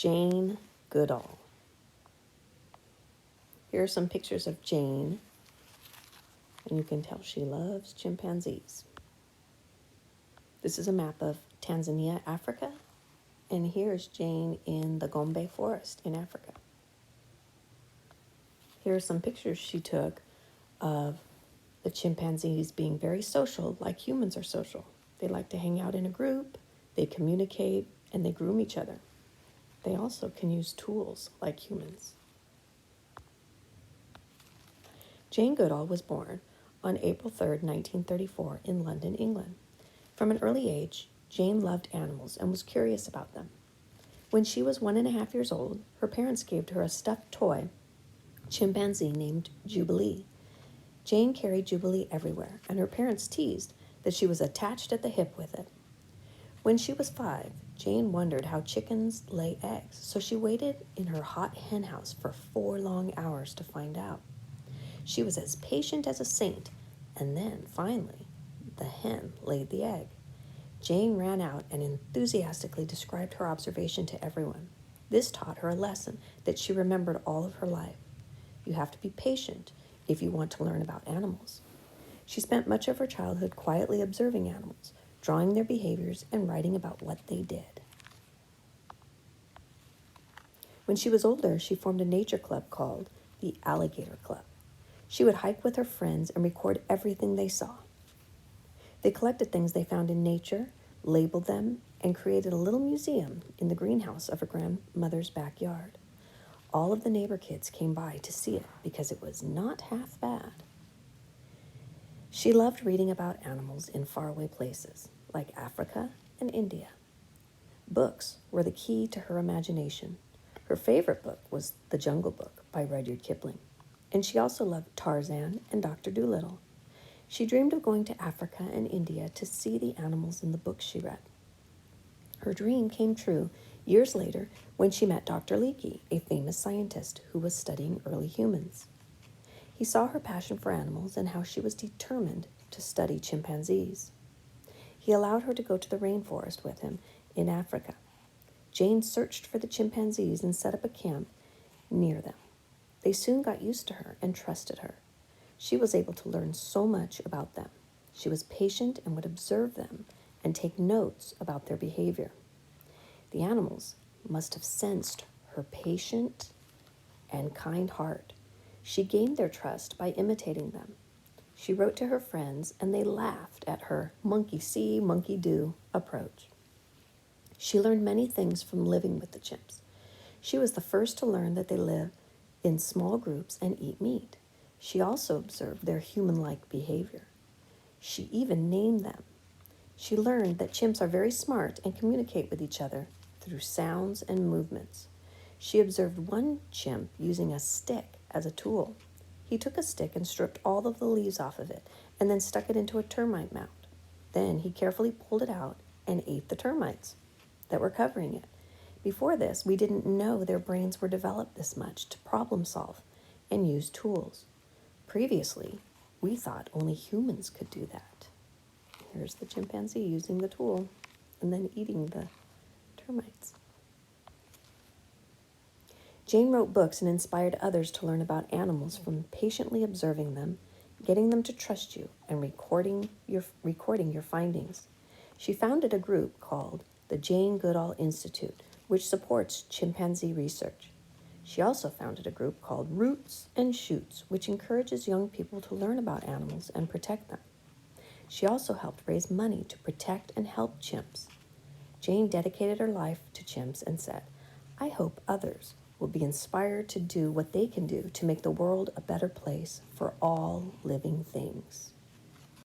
Jane Goodall. Here are some pictures of Jane, and you can tell she loves chimpanzees. This is a map of Tanzania, Africa, and here's Jane in the Gombe forest in Africa. Here are some pictures she took of the chimpanzees being very social, like humans are social. They like to hang out in a group, they communicate, and they groom each other. They also can use tools like humans. Jane Goodall was born on April 3rd, 1934, in London, England. From an early age, Jane loved animals and was curious about them. When she was 1.5 years old, her parents gave her a stuffed toy chimpanzee named Jubilee. Jane carried Jubilee everywhere, and her parents teased that she was attached at the hip with it. When she was 5, Jane wondered how chickens lay eggs, so she waited in her hot hen house for 4 long hours to find out. She was as patient as a saint, and then, finally, the hen laid the egg. Jane ran out and enthusiastically described her observation to everyone. This taught her a lesson that she remembered all of her life. You have to be patient if you want to learn about animals. She spent much of her childhood quietly observing animals, drawing their behaviors, and writing about what they did. When she was older, she formed a nature club called the Alligator Club. She would hike with her friends and record everything they saw. They collected things they found in nature, labeled them, and created a little museum in the greenhouse of her grandmother's backyard. All of the neighbor kids came by to see it because it was not half bad. She loved reading about animals in faraway places, like Africa and India. Books were the key to her imagination. Her favorite book was The Jungle Book by Rudyard Kipling, and she also loved Tarzan and Dr. Dolittle. She dreamed of going to Africa and India to see the animals in the books she read. Her dream came true years later when she met Dr. Leakey, a famous scientist who was studying early humans. He saw her passion for animals and how she was determined to study chimpanzees. He allowed her to go to the rainforest with him in Africa. Jane searched for the chimpanzees and set up a camp near them. They soon got used to her and trusted her. She was able to learn so much about them. She was patient and would observe them and take notes about their behavior. The animals must have sensed her patient and kind heart. She gained their trust by imitating them. She wrote to her friends, and they laughed at her monkey see, monkey do approach. She learned many things from living with the chimps. She was the first to learn that they live in small groups and eat meat. She also observed their human-like behavior. She even named them. She learned that chimps are very smart and communicate with each other through sounds and movements. She observed one chimp using a stick as a tool. He took a stick and stripped all of the leaves off of it and then stuck it into a termite mound. Then he carefully pulled it out and ate the termites that were covering it. Before this, we didn't know their brains were developed this much to problem solve and use tools. Previously, we thought only humans could do that. Here's the chimpanzee using the tool and then eating the termites. Jane wrote books and inspired others to learn about animals from patiently observing them, getting them to trust you, and recording your findings. She founded a group called the Jane Goodall Institute, which supports chimpanzee research. She also founded a group called Roots and Shoots, which encourages young people to learn about animals and protect them. She also helped raise money to protect and help chimps. Jane dedicated her life to chimps and said, "I hope others will be inspired to do what they can do to make the world a better place for all living things."